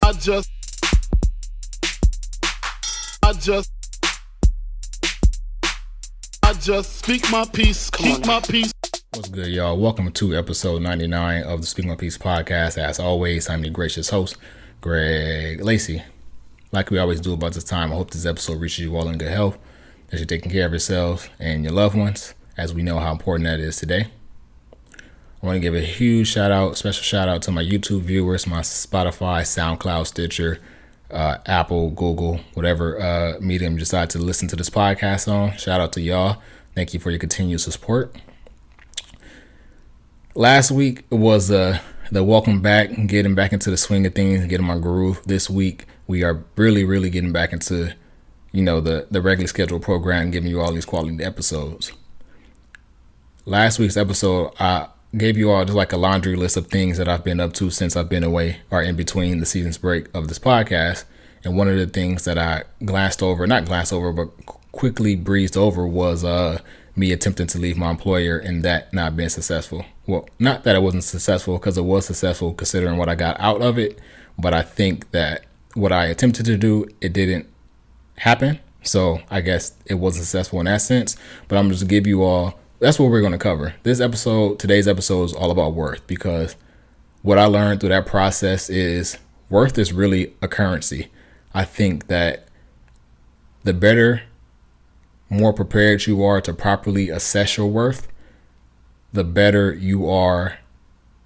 I just, I just, I just speak my peace, keep my peace. What's good, y'all? Welcome to episode 99 of the Speak My Peace podcast. As always, I'm your gracious host, Greg Lacey. Like we always do about this time, I hope this episode reaches you all in good health, that you're taking care of yourselves and your loved ones, as we know how important that is today. I want to give a huge special shout out to my YouTube viewers, my Spotify, SoundCloud, Stitcher, Apple, Google, whatever medium you decide to listen to this podcast on. Shout out to y'all. Thank you for your continued support. Last week was the welcome back, getting back into the swing of things, getting my groove. This week we are really getting back into, the regularly scheduled program, giving you all these quality episodes. Last week's episode, I gave you all just like a laundry list of things that I've been up to since I've been away or in between the season's break of this podcast. And one of the things that I quickly breezed over was me attempting to leave my employer and that not being successful. Well, not that it wasn't successful, because it was successful considering what I got out of it. But I think that what I attempted to do, it didn't happen. So I guess it wasn't successful in that sense. But I'm just give you all, that's what we're going to cover. Today's episode is all about worth, because what I learned through that process is worth is really a currency. I think that the better, more prepared you are to properly assess your worth, the better you are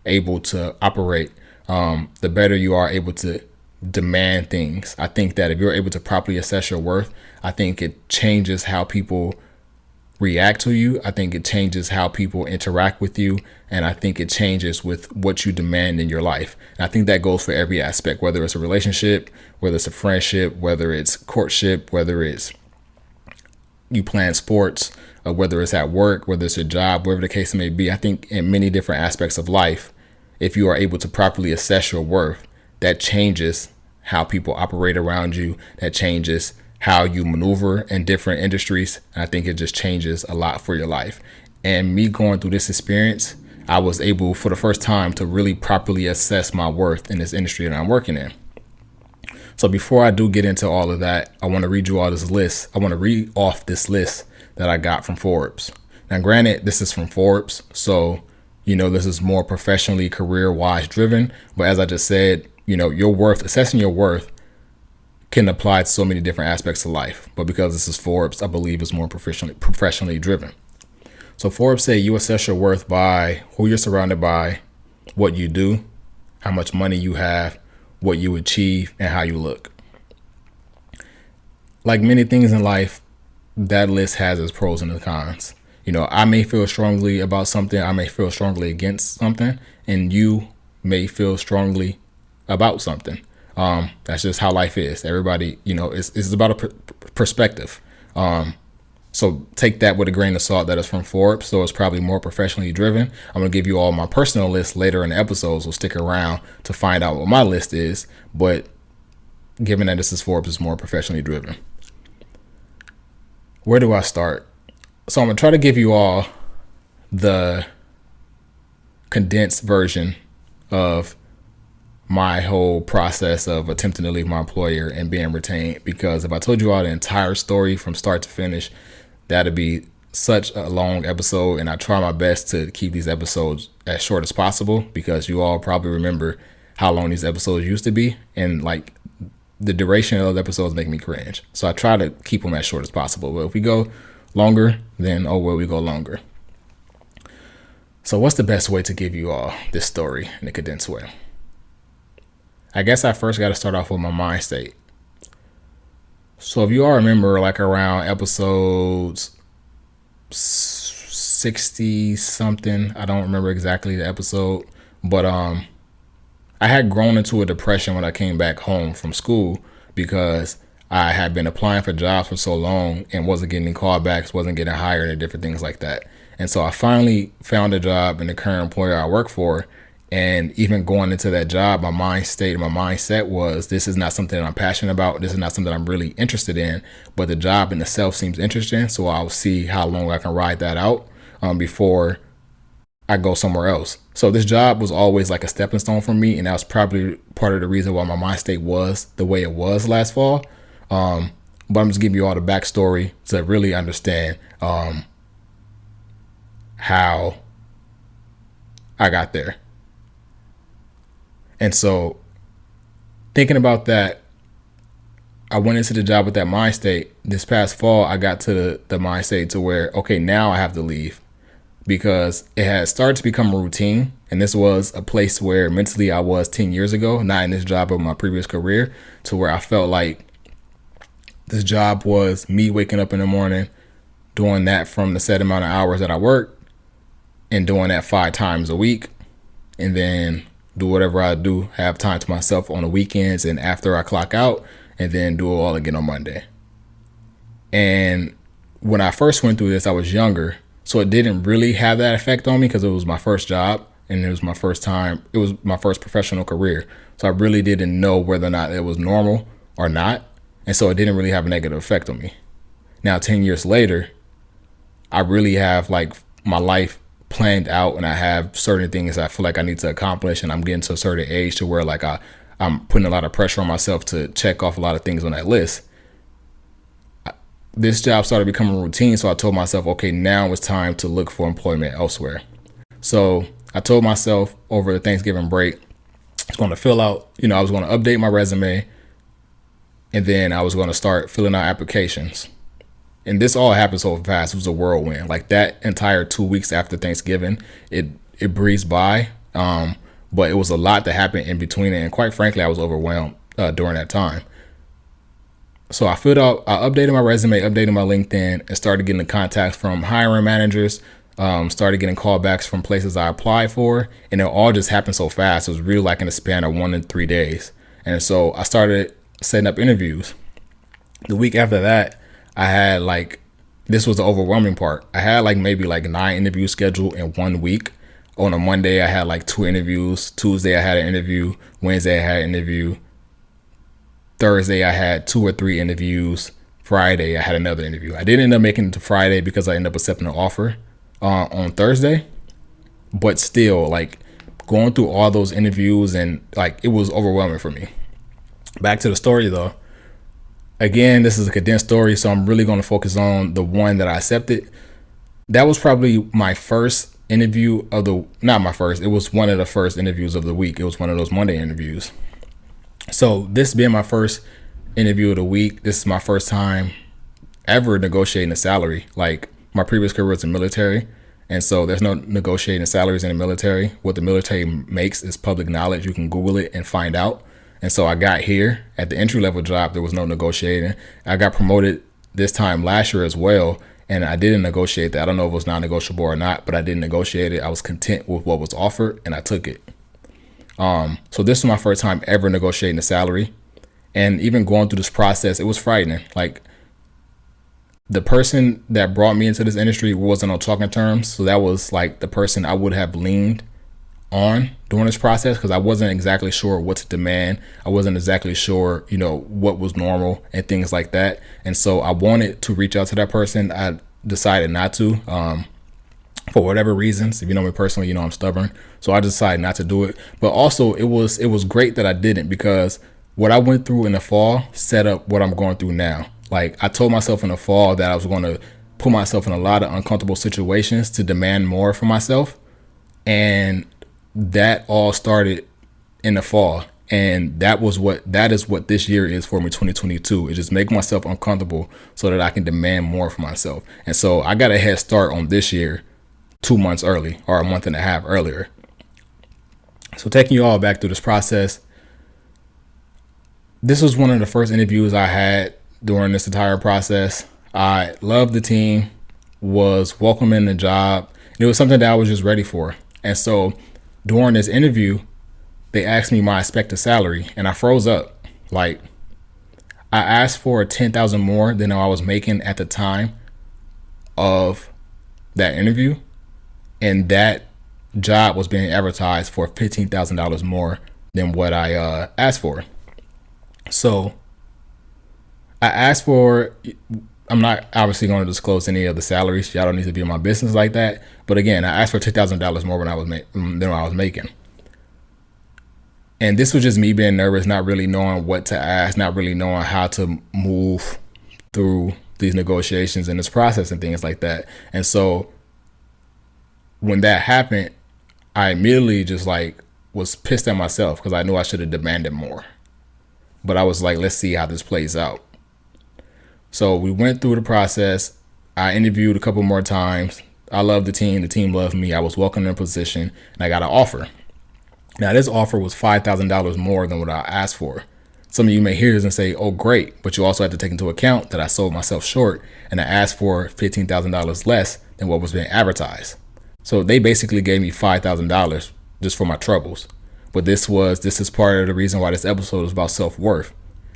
able to operate, the better you are able to demand things. I think that if you're able to properly assess your worth, I think it changes how people react to you. I think it changes how people interact with you. And I think it changes with what you demand in your life. And I think that goes for every aspect, whether it's a relationship, whether it's a friendship, whether it's courtship, whether it's you plan sports, whether it's at work, whether it's a job, whatever the case may be. I think in many different aspects of life, if you are able to properly assess your worth, that changes how people operate around you. That changes how you maneuver in different industries. And I think it just changes a lot for your life. And me going through this experience, I was able for the first time to really properly assess my worth in this industry that I'm working in. So before I do get into all of that, I want to read you all this list. I want to read off this list that I got from Forbes. Now, granted, this is from Forbes, so, this is more professionally career-wise driven. But as I just said, your worth, assessing your worth can apply to so many different aspects of life. But because this is Forbes, I believe it's more professionally driven. So Forbes say you assess your worth by who you're surrounded by, what you do, how much money you have, what you achieve, and how you look. Like many things in life, that list has its pros and its cons. I may feel strongly about something, I may feel strongly against something, and you may feel strongly about something. That's just how life is. Everybody, it's about a perspective. So take that with a grain of salt that is from Forbes. So it's probably more professionally driven. I'm going to give you all my personal list later in the episodes. So stick around to find out what my list is. But given that this is Forbes, it's more professionally driven. Where do I start? So I'm going to try to give you all the condensed version of my whole process of attempting to leave my employer and being retained. Because if I told you all the entire story from start to finish, that'd be such a long episode. And I try my best to keep these episodes as short as possible, because you all probably remember how long these episodes used to be. And like the duration of those episodes make me cringe. So I try to keep them as short as possible. But if we go longer, then we go longer. So what's the best way to give you all this story in a condensed way? I guess I first got to start off with my mind state. So if you all remember, like around episodes 60 something, I don't remember exactly the episode, but I had grown into a depression when I came back home from school, because I had been applying for jobs for so long and wasn't getting callbacks, wasn't getting hired, and different things like that. And so I finally found a job in the current employer I work for. And even going into that job, my mind state and my mindset was, this is not something that I'm passionate about. This is not something I'm really interested in, but the job in itself seems interesting. So I'll see how long I can ride that out before I go somewhere else. So this job was always like a stepping stone for me, and that was probably part of the reason why my mind state was the way it was last fall. But I'm just giving you all the backstory to really understand how I got there. And so thinking about that, I went into the job with that mind state. This past fall, I got to the mind state to where, okay, now I have to leave, because it had started to become a routine. And this was a place where mentally I was 10 years ago, not in this job, but my previous career, to where I felt like this job was me waking up in the morning, doing that from the set amount of hours that I work, and doing that 5 times a week, and then do whatever I do, have time to myself on the weekends and after I clock out, and then do it all again on Monday. And when I first went through this, I was younger, so it didn't really have that effect on me because it was my first job and it was my first time. It was my first professional career. So I really didn't know whether or not it was normal or not. And so it didn't really have a negative effect on me. Now, 10 years later, I really have like my life planned out, and I have certain things I feel like I need to accomplish, and I'm getting to a certain age to where like I'm putting a lot of pressure on myself to check off a lot of things on that list. This job started becoming a routine, so I told myself, okay, now it's time to look for employment elsewhere. So I told myself over the Thanksgiving break, I was going to fill out, I was going to update my resume, and then I was going to start filling out applications. And this all happened so fast. It was a whirlwind. Like that entire 2 weeks after Thanksgiving, it breezed by. But it was a lot that happened in between it. And quite frankly, I was overwhelmed during that time. So I updated my resume, updated my LinkedIn, and started getting the contacts from hiring managers, started getting callbacks from places I applied for. And it all just happened so fast. It was really like in a span of 1 to 3 days. And so I started setting up interviews. The week after that, I had this was the overwhelming part. I had maybe 9 interviews scheduled in 1 week. On a Monday, I had 2 interviews. Tuesday, I had an interview. Wednesday, I had an interview. Thursday, I had 2 or 3 interviews. Friday, I had another interview. I didn't end up making it to Friday because I ended up accepting an offer on Thursday. But still, going through all those interviews, and it was overwhelming for me. Back to the story though. Again, this is a condensed story, so I'm really going to focus on the one that I accepted. That was probably my first interview not my first, it was one of the first interviews of the week. It was one of those Monday interviews. So this being my first interview of the week, this is my first time ever negotiating a salary. My previous career was in the military, and so there's no negotiating salaries in the military. What the military makes is public knowledge. You can Google it and find out. And so I got here at the entry level job. There was no negotiating. I got promoted this time last year as well, and I didn't negotiate that. I don't know if it was non-negotiable or not, but I didn't negotiate it. I was content with what was offered, and I took it. So this was my first time ever negotiating a salary, and even going through this process, it was frightening. The person that brought me into this industry wasn't on talking terms, so that was the person I would have leaned on during this process, because I wasn't exactly sure what to demand. I wasn't exactly sure, what was normal and things like that. And so I wanted to reach out to that person. I decided not to, for whatever reasons. If you know me personally, I'm stubborn. So I decided not to do it. But also it was great that I didn't, because what I went through in the fall set up what I'm going through now. I told myself in the fall that I was going to put myself in a lot of uncomfortable situations to demand more for myself. And that all started in the fall, and that is what this year is for me, 2022. It just make myself uncomfortable so that I can demand more for myself. And so I got a head start on this year 2 months early, or a month and a half earlier. So taking you all back through this process, this was one of the first interviews I had during this entire process. I loved the team, was welcoming the job. It was something that I was just ready for. And so during this interview, they asked me my expected salary, and I froze up. I asked for $10,000 more than I was making at the time of that interview, and that job was being advertised for $15,000 more than what I asked for. So I asked for I'm not obviously going to disclose any of the salaries. Y'all don't need to be in my business like that. But again, I asked for $10,000 more than what I was making. And this was just me being nervous, not really knowing what to ask, not really knowing how to move through these negotiations and this process and things like that. And so when that happened, I immediately just like was pissed at myself because I knew I should have demanded more. But I was like, let's see how this plays out. So we went through the process. I interviewed a couple more times. I loved the team. The team loved me. I was welcomed in a position, and I got an offer. Now, this offer was $5,000 more than what I asked for. Some of you may hear this and say, oh, great. But you also have to take into account that I sold myself short, and I asked for $15,000 less than what was being advertised. So they basically gave me $5,000 just for my troubles. But this is part of the reason why this episode is about self-worth.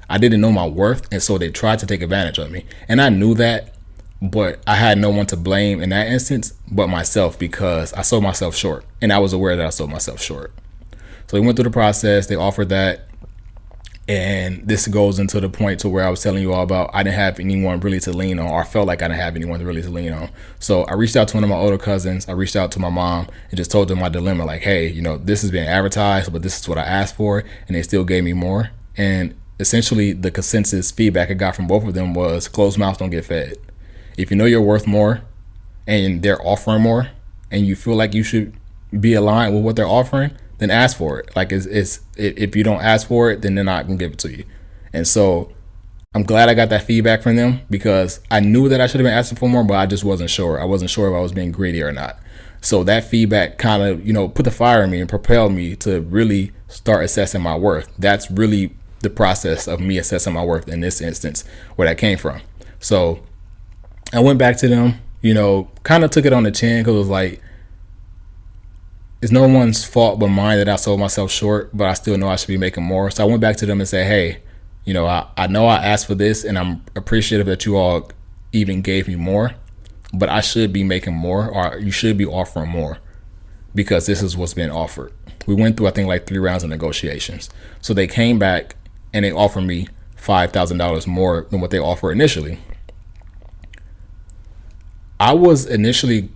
I didn't know my worth, and so they tried to take advantage of me. And I knew that, but I had no one to blame in that instance but myself because I sold myself short. And I was aware that I sold myself short. So we went through the process. They offered that. And this goes into the point to where I was telling you all about I didn't have anyone really to lean on, or I felt like I didn't have anyone really to lean on. So I reached out to one of my older cousins. I reached out to my mom and just told them my dilemma, like, hey, this is being advertised, but this is what I asked for. And they still gave me more. And essentially the consensus feedback I got from both of them was closed mouths don't get fed. If you know you're worth more and they're offering more and you feel like you should be aligned with what they're offering, then ask for it. Like if you don't ask for it, then they're not gonna give it to you. And so I'm glad I got that feedback from them because I knew that I should have been asking for more, but I just wasn't sure. I wasn't sure if I was being greedy or not. So that feedback kind of, put the fire in me and propelled me to really start assessing my worth. That's really the process of me assessing my worth in this instance, where that came from. So I went back to them, kind of took it on the chin because it was like, it's no one's fault but mine that I sold myself short, but I still know I should be making more. So I went back to them and said, hey, I know I asked for this and I'm appreciative that you all even gave me more, but I should be making more, or you should be offering more because this is what's being offered. We went through, I think, like 3 rounds of negotiations. So they came back and they offered me $5,000 more than what they offered initially. I was initially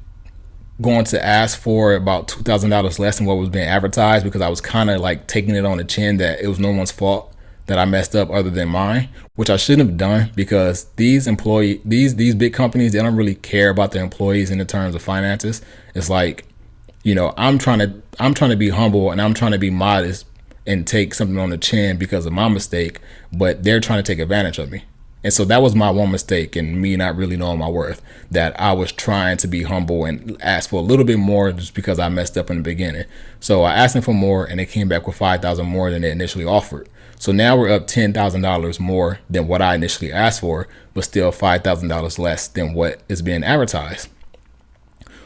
going to ask for about $2,000 less than what was being advertised because I was kind of like taking it on the chin that it was no one's fault that I messed up other than mine, which I shouldn't have done because these big companies, they don't really care about their employees in the terms of finances. It's like, I'm trying to be humble and I'm trying to be modest and take something on the chin because of my mistake, but they're trying to take advantage of me. And so that was my one mistake and me not really knowing my worth, that I was trying to be humble and ask for a little bit more just because I messed up in the beginning. So I asked them for more and they came back with $5,000 more than they initially offered. So now we're up $10,000 more than what I initially asked for, but still $5,000 less than what is being advertised.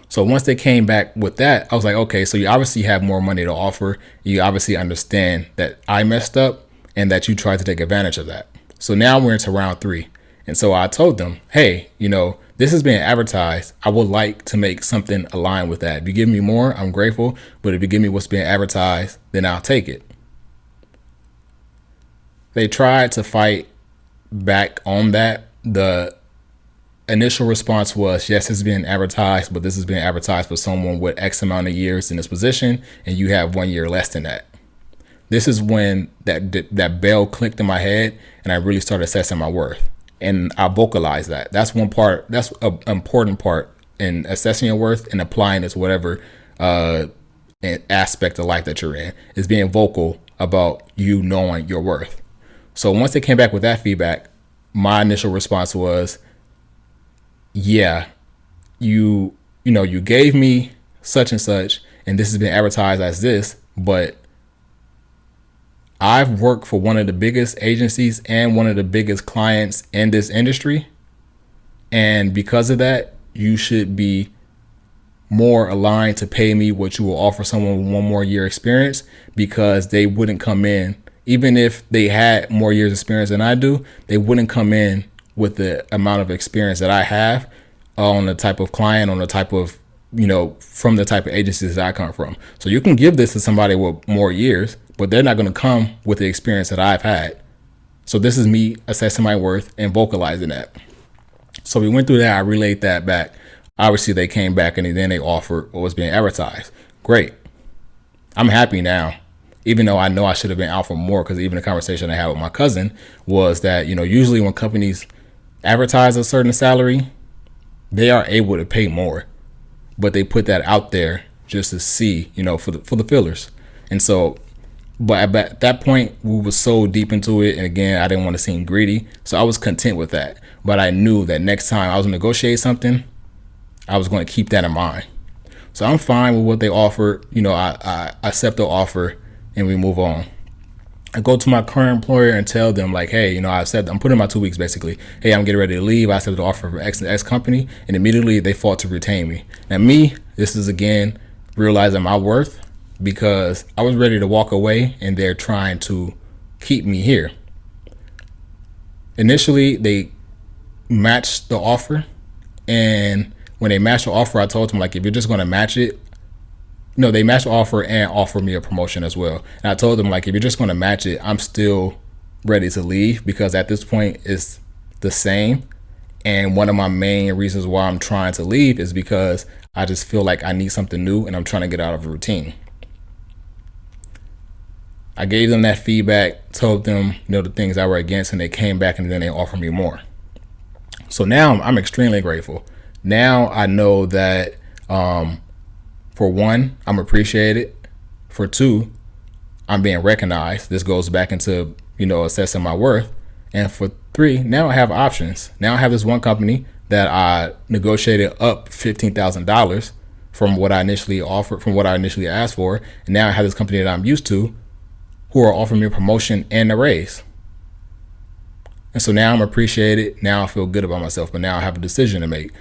So once they came back with that, I was like, okay, so you obviously have more money to offer. You obviously understand that I messed up and that you tried to take advantage of that. So now we're into round 3. And so I told them, hey, this is being advertised. I would like to make something aligned with that. If you give me more, I'm grateful. But if you give me what's being advertised, then I'll take it. They tried to fight back on that. The initial response was, yes, it's being advertised, but this is being advertised for someone with X amount of years in this position, and you have 1 year less than that. This is when that bell clicked in my head and I really started assessing my worth. And I vocalized that. That's one part. That's an important part in assessing your worth and applying it to whatever aspect of life that you're in, is being vocal about you knowing your worth. So once they came back with that feedback, my initial response was, yeah, you gave me such and such, and this has been advertised as this, but I've worked for one of the biggest agencies and one of the biggest clients in this industry. And because of that, you should be more aligned to pay me what you will offer someone with 1 more year experience, because they wouldn't come in, even if they had more years experience than I do, they wouldn't come in with the amount of experience that I have on the type of client, on the type of, from the type of agencies that I come from. So you can give this to somebody with more years, but they're not going to come with the experience that I've had. So this is me assessing my worth and vocalizing that. So we went through that. I relayed that back. Obviously, they came back and then they offered what was being advertised. Great. I'm happy now, even though I know I should have been out for more, because even the conversation I had with my cousin was that, usually when companies advertise a certain salary, they are able to pay more, but they put that out there just to see, for the fillers. And so, but at that point, we were so deep into it, and again, I didn't want to seem greedy, so I was content with that. But I knew that next time I was going to negotiate something, I was going to keep that in mind. So I'm fine with what they offered. I accept the offer and we move on. I go to my current employer and tell them like, hey, I'm putting my 2 weeks basically. Hey, I'm getting ready to leave. I accepted the offer from X company, and immediately they fought to retain me. Now this is again realizing my worth, because I was ready to walk away and they're trying to keep me here. Initially, they matched the offer, and when they matched the offer, I told them like, if you're just going to match it, no, they matched the offer and offered me a promotion as well. And I told them like, if you're just going to match it, I'm still ready to leave, because at this point it's the same. And one of my main reasons why I'm trying to leave is because I just feel like I need something new and I'm trying to get out of a routine. I gave them that feedback, told them, the things I were against, and they came back and then they offered me more. So now I'm extremely grateful. Now I know that, for one, I'm appreciated. For two, I'm being recognized. This goes back into, assessing my worth. And for three, now I have options. Now I have this one company that I negotiated up $15,000 from what I initially offered, from what I initially asked for. And now I have this company that I'm used to, who are offering me a promotion and a raise. And so now I'm appreciated. Now I feel good about myself, but now I have a decision to make.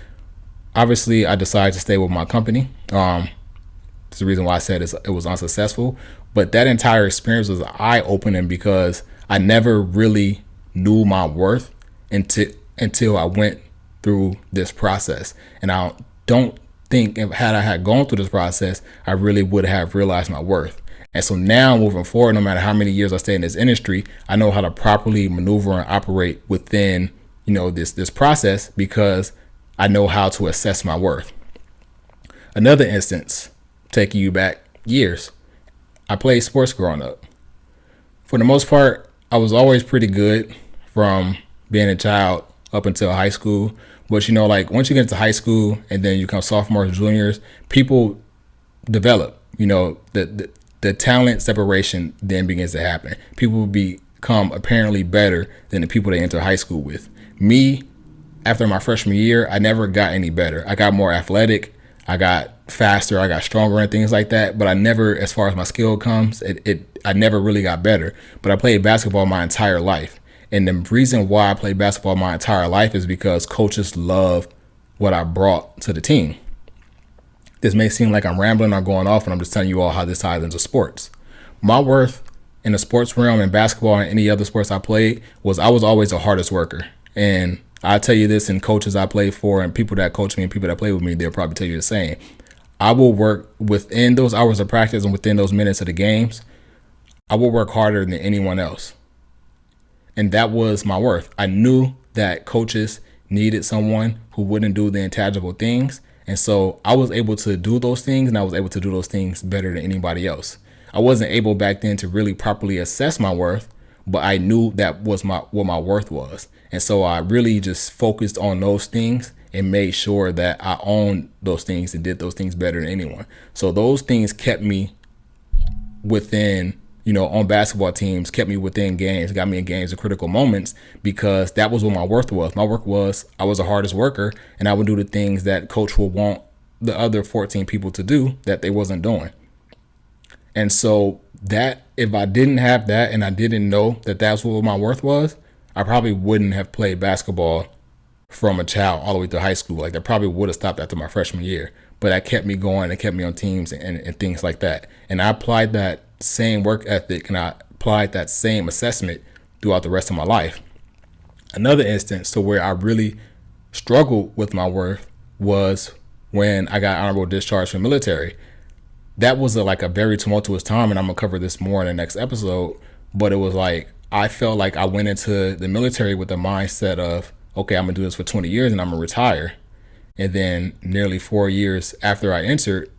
Obviously, I decided to stay with my company. That's the reason why I said it was unsuccessful. But that entire experience was eye-opening, because I never really knew my worth until I went through this process. And I don't think had I had gone through this process, I really would have realized my worth. And so now moving forward, no matter how many years I stay in this industry, I know how to properly maneuver and operate within, this process, because I know how to assess my worth. Another instance, taking you back years, I played sports growing up. For the most part, I was always pretty good from being a child up until high school. But like once you get into high school and then you become sophomores, juniors, people develop. The talent separation then begins to happen. People become apparently better than the people they enter high school with. Me, after my freshman year, I never got any better. I got more athletic. I got faster. I got stronger and things like that. But I never, as far as my skill comes, I never really got better. But I played basketball my entire life. And the reason why I played basketball my entire life is because coaches love what I brought to the team. This may seem like I'm rambling or going off, and I'm just telling you all how this ties into sports. My worth in the sports realm and basketball and any other sports I played was I was always the hardest worker. And I tell you this, and coaches I played for and people that coach me and people that play with me, they'll probably tell you the same. I will work within those hours of practice and within those minutes of the games. I will work harder than anyone else. And that was my worth. I knew that coaches needed someone who wouldn't do the intangible things. And so I was able to do those things, and I was able to do those things better than anybody else. I wasn't able back then to really properly assess my worth, but I knew that was what my worth was. And so I really just focused on those things and made sure that I owned those things and did those things better than anyone. So those things kept me within, on basketball teams, kept me within games, got me in games in critical moments, because that was what my worth was. My work was I was the hardest worker, and I would do the things that coach would want the other 14 people to do that they wasn't doing. And so that, if I didn't have that and I didn't know that that's what my worth was, I probably wouldn't have played basketball from a child all the way to high school. Like, that probably would have stopped after my freshman year. But that kept me going. It kept me on teams and things like that. And I applied that same work ethic, and I applied that same assessment throughout the rest of my life. Another instance to where I really struggled with my worth was when I got honorable discharge from the military. That was a very tumultuous time, and I'm going to cover this more in the next episode. But it was like, I felt like I went into the military with the mindset of, okay, I'm gonna do this for 20 years and I'm gonna retire. And then nearly 4 years after I entered,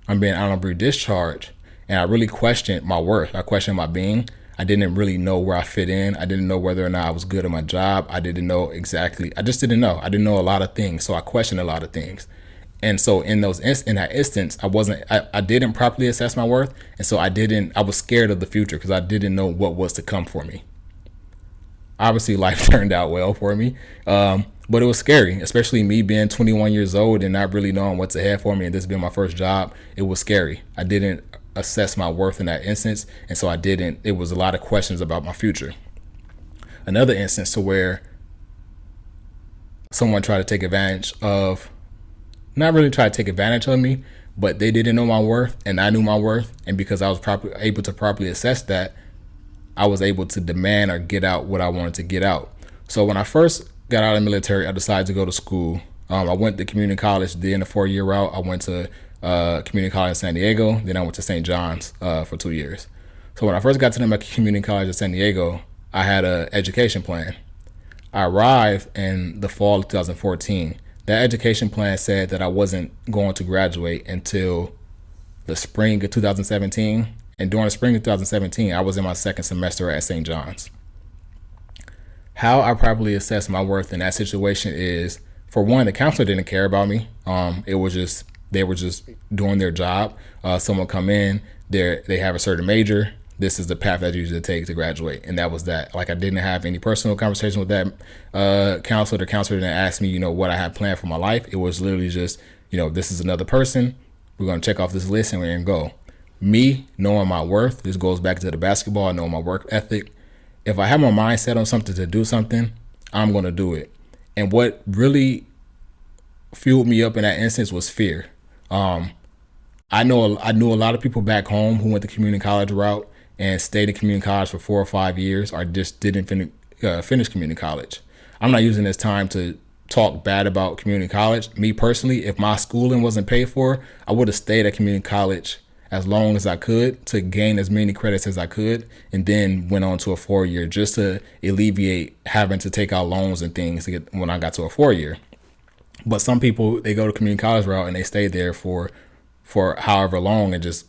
I'm being honorably discharged. And I really questioned my worth. I questioned my being. I didn't really know where I fit in. I didn't know whether or not I was good at my job. I didn't know exactly. I just didn't know. I didn't know a lot of things. So I questioned a lot of things. And so in that instance, I didn't properly assess my worth. And so I was scared of the future because I didn't know what was to come for me. Obviously life turned out well for me. But it was scary, especially me being 21 years old and not really knowing what's ahead for me. And this being my first job, it was scary. I didn't assess my worth in that instance. And so it was a lot of questions about my future. Another instance to where someone tried to take advantage of, not really try to take advantage of me, but they didn't know my worth and I knew my worth. And because I was able to properly assess that, I was able to demand or get out what I wanted to get out. So when I first got out of the military, I decided to go to school. I went to community college, did the 4-year route. I went to community college in San Diego. Then I went to St. John's for 2 years. So when I first got to the community college in San Diego, I had an education plan. I arrived in the fall of 2014. That education plan said that I wasn't going to graduate until the spring of 2017. And during the spring of 2017, I was in my second semester at St. John's. How I properly assess my worth in that situation is, for one, the counselor didn't care about me. They were just doing their job. Someone come in, they have a certain major. This is the path that you usually take to graduate, and that was that. Like, I didn't have any personal conversation with that counselor. The counselor didn't ask me, what I had planned for my life. It was literally just, this is another person. We're gonna check off this list and we're gonna go. Me knowing my worth, this goes back to the basketball. I know my work ethic. If I have my mind set on something to do something, I'm going to do it. And what really fueled me up in that instance was fear. I knew a lot of people back home who went the community college route and stayed in community college for 4 or 5 years, or just didn't finish community college. I'm not using this time to talk bad about community college. Me personally, if my schooling wasn't paid for, I would have stayed at community college as long as I could to gain as many credits as I could, and then went on to a 4-year just to alleviate having to take out loans and things to get when I got to a 4-year. But some people, they go to community college route and they stay there for however long and just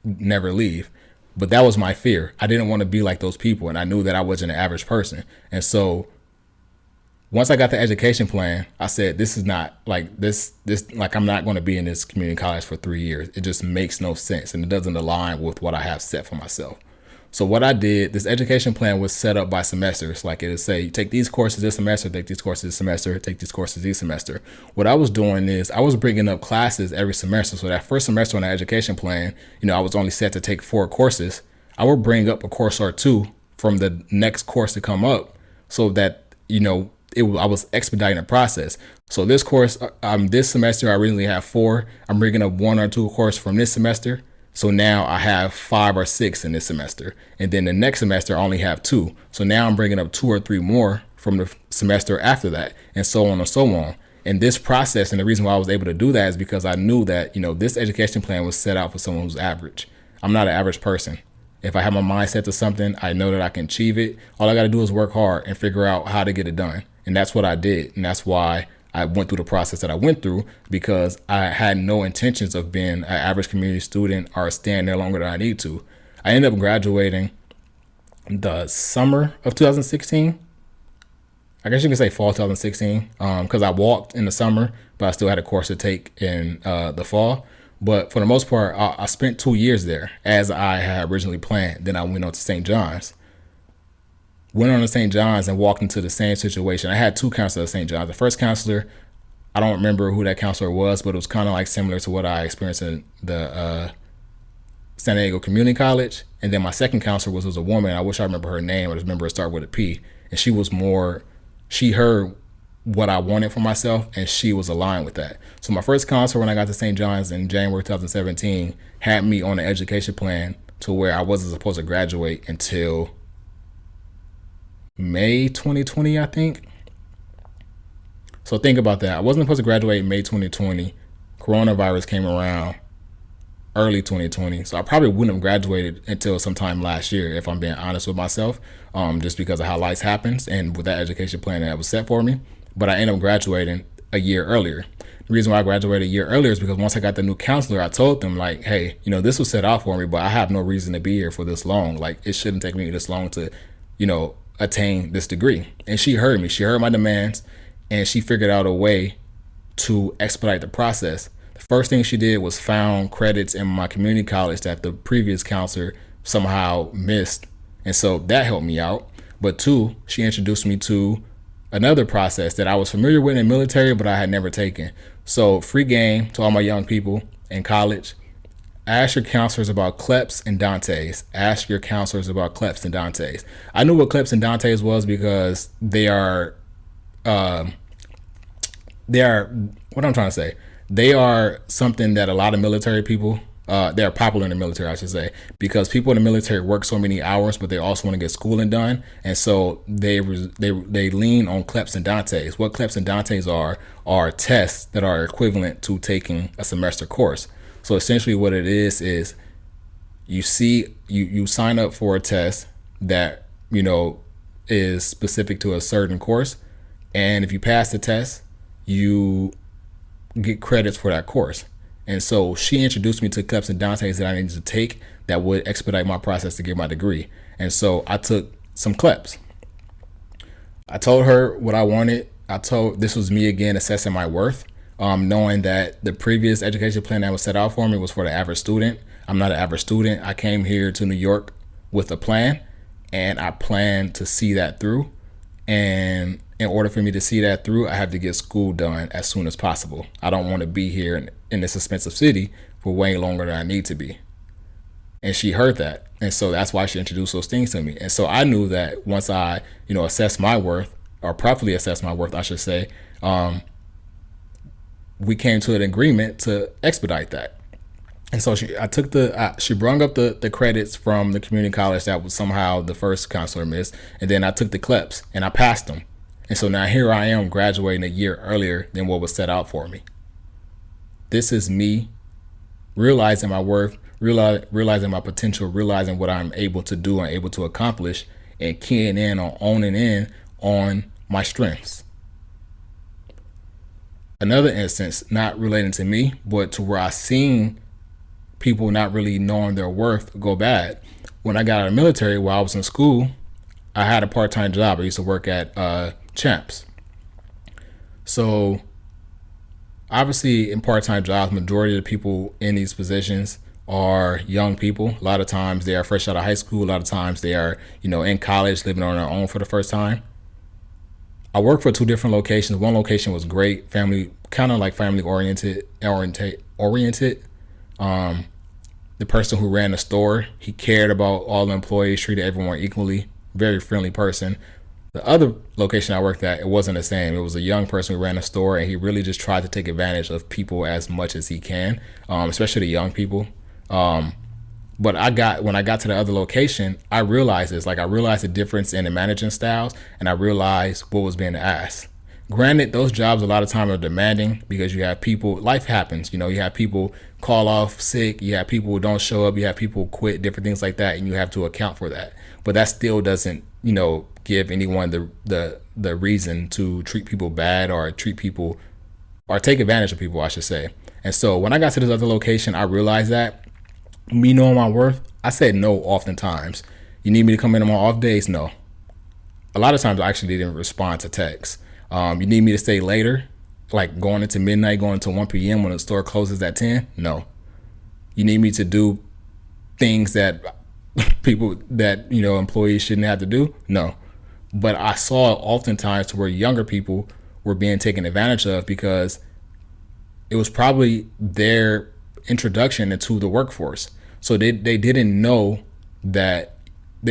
never leave. But that was my fear. I didn't want to be like those people, and I knew that I wasn't an average person. And so once I got the education plan, I said, this is not like this, like, I'm not going to be in this community college for 3 years. It just makes no sense, and it doesn't align with what I have set for myself. So what I did, this education plan was set up by semesters. Like, it would say, take these courses this semester, take these courses this semester, take these courses this semester. What I was doing is I was bringing up classes every semester. So that first semester on the education plan, I was only set to take 4 courses. I would bring up a course or 2 from the next course to come up, so that, I was expediting the process. So this course, this semester, I originally have 4. I'm bringing up 1 or 2 courses from this semester. So now I have 5 or 6 in this semester. And then the next semester, I only have 2. So now I'm bringing up 2 or 3 more from the semester after that, and so on and so on. And this process, and the reason why I was able to do that is because I knew that, this education plan was set out for someone who's average. I'm not an average person. If I have my mind set to something, I know that I can achieve it. All I got to do is work hard and figure out how to get it done. And that's what I did. And that's why I went through the process that I went through, because I had no intentions of being an average community student or staying there longer than I need to. I ended up graduating the summer of 2016. I guess you can say fall 2016, because I walked in the summer, but I still had a course to take in the fall. But for the most part, I spent 2 years there as I had originally planned. Then I went on to St. John's. Went on to St. John's and walked into the same situation. I had 2 counselors at St. John's. The first counselor, I don't remember who that counselor was, but it was kind of like similar to what I experienced in the San Diego Community College. And then my second counselor was a woman. I wish I remember her name. I just remember it started with a P. And she heard what I wanted for myself, and she was aligned with that. So my first counselor, when I got to St. John's in January 2017, had me on an education plan to where I wasn't supposed to graduate until May 2020, I think. So think about that. I wasn't supposed to graduate in May 2020. Coronavirus came around. early 2020. So I probably wouldn't have graduated until sometime last year, if I'm being honest with myself, just because of how life happens and with that education plan that was set for me. But I ended up graduating a year earlier. The reason why I graduated a year earlier is because once I got the new counselor, I told them, like, hey, this was set out for me, but I have no reason to be here for this long. Like, it shouldn't take me this long to, attain this degree. And she heard me. She heard my demands, and she figured out a way to expedite the process. The first thing she did was found credits in my community college that the previous counselor somehow missed. And so that helped me out. But two, she introduced me to another process that I was familiar with in the military, but I had never taken. So free game to all my young people in college. Ask your counselors about CLEPs and Dantes. Ask your counselors about CLEPs and Dantes. I knew what CLEPs and Dantes was because they are what I'm trying to say. They are something that a lot of military people, they are popular in the military, I should say, because people in the military work so many hours, but they also want to get schooling done, and so they lean on CLEPs and Dantes. What CLEPs and Dantes are tests that are equivalent to taking a semester course. So essentially, what it is you sign up for a test that is specific to a certain course, and if you pass the test, you get credits for that course. And so she introduced me to CLEPs and Dantes that I needed to take that would expedite my process to get my degree. And so I took some CLEPs. I told her what I wanted. This was me again assessing my worth, knowing that the previous education plan that was set out for me was for the average student. I'm not an average student. I came here to New York with a plan, and I plan to see that through. And in order for me to see that through, I have to get school done as soon as possible. I don't want to be here in this expensive city for way longer than I need to be. And she heard that. And so that's why she introduced those things to me. And so I knew that once I, assess my worth, or properly assess my worth, I should say, we came to an agreement to expedite that. And so she brung up the credits from the community college that was somehow the first counselor missed. And then I took the CLEPs and I passed them. And so now here I am graduating a year earlier than what was set out for me. This is me realizing my worth, realizing my potential, realizing what I'm able to do and able to accomplish, and keying in on owning in on my strengths. Another instance, not relating to me, but to where I seen people not really knowing their worth go bad. When I got out of the military, while I was in school, I had a part-time job. I used to work at Champs. So obviously in part-time jobs, majority of the people in these positions are young people. A lot of times they are fresh out of high school. A lot of times they are, in college, living on their own for the first time. I worked for two different locations. One location was great, family, kind of like family oriented. The person who ran the store, he cared about all the employees, treated everyone equally, very friendly person. The other location I worked at, it wasn't the same. It was a young person who ran a store, and he really just tried to take advantage of people as much as he can, especially the young people. But when I got to the other location, I realized this. I realized the difference in the managing styles, and I realized what was being asked. Granted, those jobs a lot of time are demanding because you have people, life happens, you have people call off sick, you have people who don't show up, you have people quit, different things like that, and you have to account for that. But that still doesn't, give anyone the reason to treat people bad or treat people or take advantage of people, I should say. And so when I got to this other location, I realized that me knowing my worth, I said no oftentimes. You need me to come in on my off days? No. A lot of times I actually didn't respond to texts. You need me to stay later, like going into midnight, going into 1 p.m. when the store closes at 10? No. You need me to do things that employees shouldn't have to do? No. But I saw oftentimes to where younger people were being taken advantage of because it was probably their introduction into the workforce. So they didn't know that.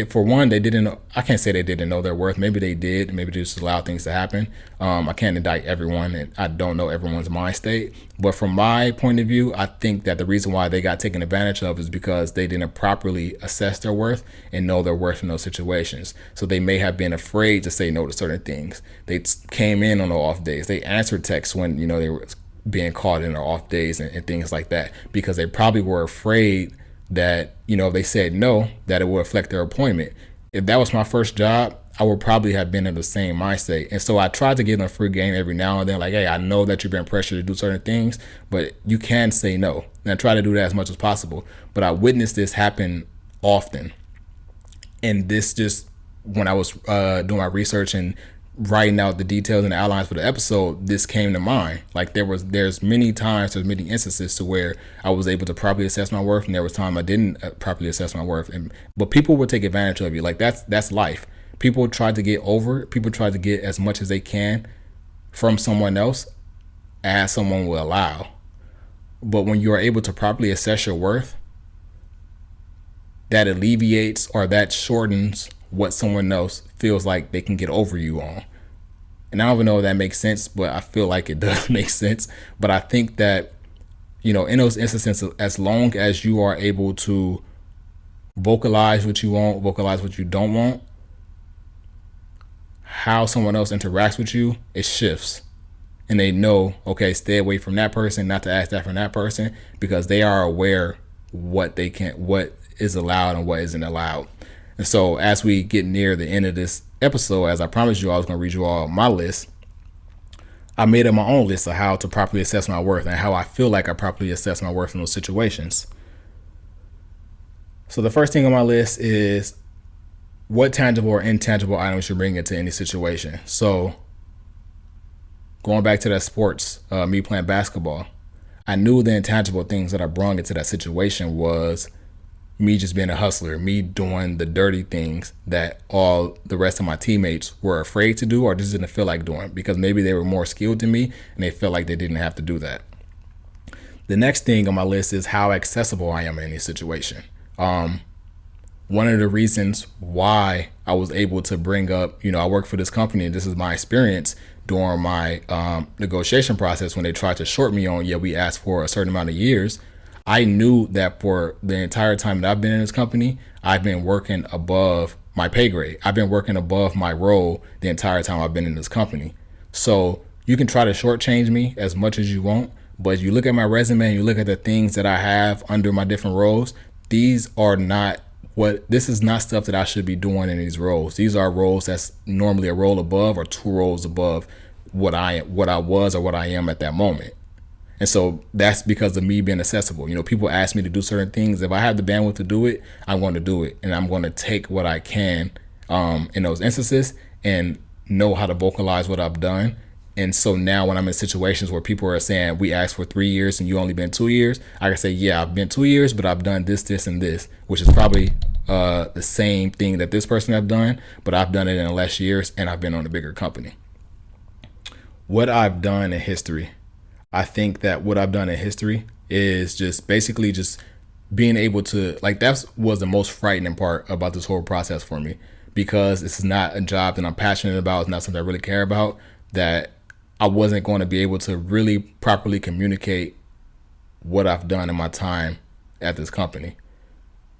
For one, they didn't know. I can't say they didn't know their worth. Maybe they did. Maybe they just allowed things to happen. I can't indict everyone, and I don't know everyone's mind state. But from my point of view, I think that the reason why they got taken advantage of is because they didn't properly assess their worth and know their worth in those situations. So they may have been afraid to say no to certain things. They came in on the off days. They answered texts when they were being caught in their off days and things like that, because they probably were afraid that, if they said no, that it would affect their appointment. If that was my first job, I would probably have been in the same mindset. And so I tried to give them a free game every now and then, like, hey, I know that you've been pressured to do certain things, but you can say no. And I try to do that as much as possible. But I witnessed this happen often. And this just, when I was doing my research and writing out the details and the outlines for the episode, this came to mind. Like there's many instances to where I was able to properly assess my worth, and there was time I didn't properly assess my worth. But people would take advantage of you. Like that's life. People try to get over it. People try to get as much as they can from someone else as someone will allow. But when you are able to properly assess your worth, that alleviates or that shortens what someone else feels like they can get over you on. And I don't even know if that makes sense, but I feel like it does make sense. But I think that, in those instances, as long as you are able to vocalize what you want, vocalize what you don't want, how someone else interacts with you, it shifts. And they know, okay, stay away from that person, not to ask that from that person, because they are aware what is allowed and what isn't allowed. And so as we get near the end of this episode, as I promised you I was going to read you all my list, I made up my own list of how to properly assess my worth and how I feel like I properly assess my worth in those situations. So the first thing on my list is what tangible or intangible items you bring into any situation. So going back to that sports, me playing basketball, I knew the intangible things that I brought into that situation was me just being a hustler, me doing the dirty things that all the rest of my teammates were afraid to do or just didn't feel like doing, because maybe they were more skilled than me and they felt like they didn't have to do that. The next thing on my list is how accessible I am in any situation. One of the reasons why I was able to bring up, I work for this company and this is my experience during my negotiation process when they tried to short me on, we asked for a certain amount of years. I knew that for the entire time that I've been in this company, I've been working above my pay grade. I've been working above my role the entire time I've been in this company. So you can try to shortchange me as much as you want, but you look at my resume and you look at the things that I have under my different roles, this is not stuff that I should be doing in these roles. These are roles that's normally a role above or two roles above what I was or what I am at that moment. And so that's because of me being accessible. People ask me to do certain things. If I have the bandwidth to do it, I'm going to do it. And I'm going to take what I can in those instances and know how to vocalize what I've done. And so now when I'm in situations where people are saying, we asked for 3 years and you only been 2 years, I can say, yeah, I've been 2 years, but I've done this, this, and this, which is probably the same thing that this person have done, but I've done it in less years and I've been on a bigger company. What I've done in history. I think that what I've done in history is just basically just being able to, that was the most frightening part about this whole process for me, because this is not a job that I'm passionate about. It's not something I really care about, that I wasn't going to be able to really properly communicate what I've done in my time at this company.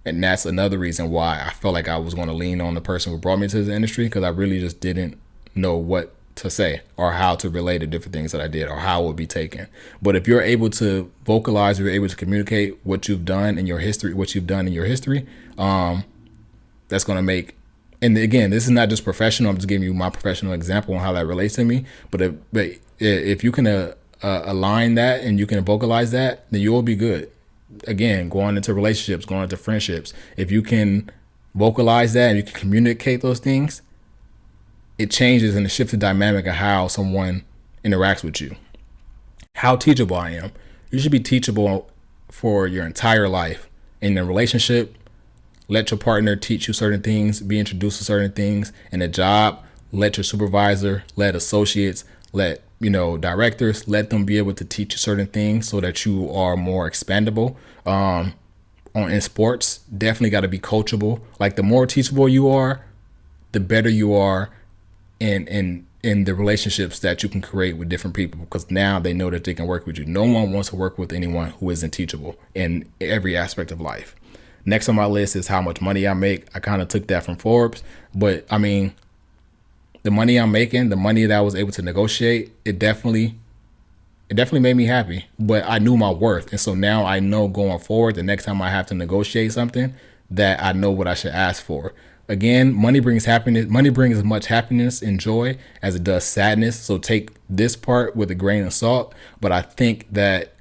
And that's another reason why I felt like I was going to lean on the person who brought me to the industry, because I really just didn't know what to say or how to relate to different things that I did or how it would be taken. But if you're able to vocalize, you're able to communicate what you've done in your history, that's going to make, and again, this is not just professional. I'm just giving you my professional example on how that relates to me. But if you can align that and you can vocalize that, then you'll be good. Again, going into relationships, going into friendships, if you can vocalize that and you can communicate those things, it changes and it shifts the dynamic of how someone interacts with you. How teachable I am. You should be teachable for your entire life. In a relationship, let your partner teach you certain things, be introduced to certain things. In a job, let your supervisor, let associates, let directors, let them be able to teach you certain things so that you are more expandable. In sports, definitely got to be coachable. The more teachable you are, the better you are in the relationships that you can create with different people, because now they know that they can work with you. No one wants to work with anyone who isn't teachable in every aspect of life. Next on my list is how much money I make. I kind of took that from Forbes, but I mean, the money I'm making, the money that I was able to negotiate, it definitely It definitely made me happy, but I knew my worth. And so now I know going forward, the next time I have to negotiate something, that I know what I should ask for. Again, money brings happiness. Money brings as much happiness and joy as it does sadness. So take this part with a grain of salt. But I think that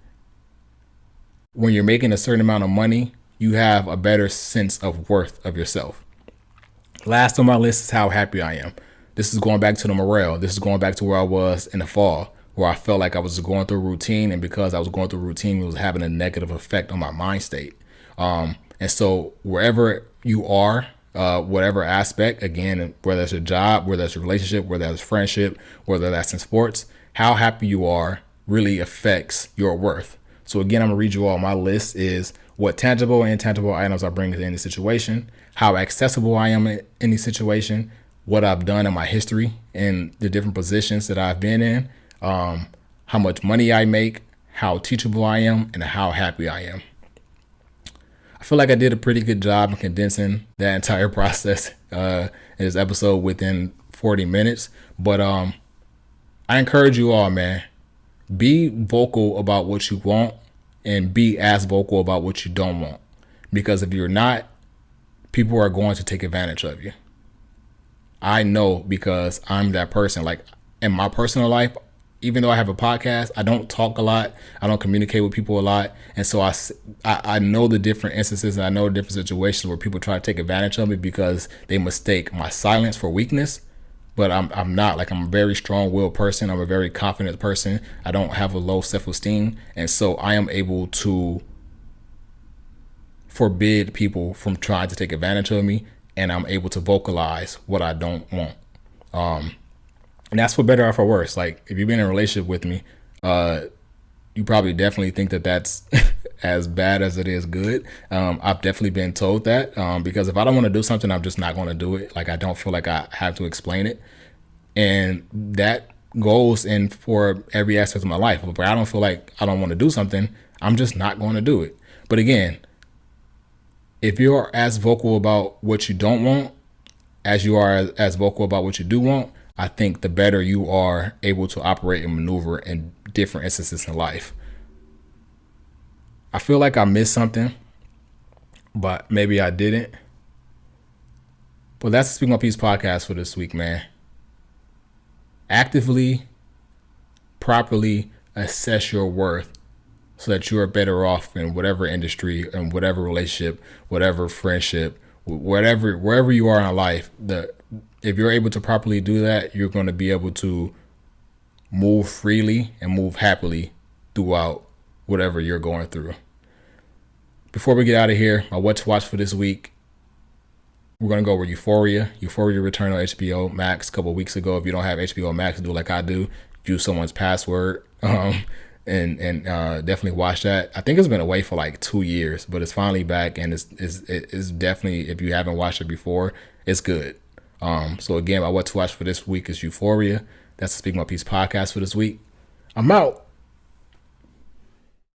when you're making a certain amount of money, you have a better sense of worth of yourself. Last on my list is how happy I am. This is going back to the morale. This is going back to where I was in the fall, where I felt like I was going through a routine. And because I was going through a routine, it was having a negative effect on my mind state. And so wherever you are, whatever aspect, again, whether it's a job, whether it's a relationship, whether that's friendship, whether that's in sports, how happy you are really affects your worth. So again, I'm gonna read you all. My list is what tangible and intangible items I bring to any situation, how accessible I am in any situation, what I've done in my history and the different positions that I've been in, how much money I make, how teachable I am, and how happy I am. I feel like I did a pretty good job in condensing that entire process in this episode within 40 minutes. But I encourage you all, man, be vocal about what you want and be as vocal about what you don't want. Because if you're not, people are going to take advantage of you. I know because I'm that person. Like in my personal life, even though I have a podcast, I don't talk a lot. I don't communicate with people a lot. And so I know the different instances and I know the different situations where people try to take advantage of me because they mistake my silence for weakness. But I'm not. Like, I'm a very strong-willed person. I'm a very confident person. I don't have a low self-esteem. And so I am able to forbid people from trying to take advantage of me. And I'm able to vocalize what I don't want. And that's for better or for worse. Like, if you've been in a relationship with me, you probably definitely think that that's as bad as it is good. I've definitely been told that because if I don't want to do something, I'm just not going to do it. Like, I don't feel like I have to explain it. And that goes in for every aspect of my life. But I don't feel like I don't want to do something, I'm just not going to do it. But again, if you're as vocal about what you don't want as you are as vocal about what you do want, I think the better you are able to operate and maneuver in different instances in life. I feel like I missed something, but maybe I didn't. But that's the Speak My Peace podcast for this week, man. Actively, properly assess your worth so that you are better off in whatever industry and whatever relationship, whatever friendship, wherever you are in life. If you're able to properly do that, you're going to be able to move freely and move happily throughout whatever you're going through. Before we get out of here, my what to watch for this week, we're going to go over Euphoria. Euphoria returned on HBOMax a couple of weeks ago. If you don't have HBOMax, do like I do. Use someone's password and definitely watch that. I think it's been away for like 2 years, but it's finally back, and it's definitely, if you haven't watched it before, it's good. So again, my what to watch for this week is Euphoria. That's the Speak My Peace podcast for this week. I'm out.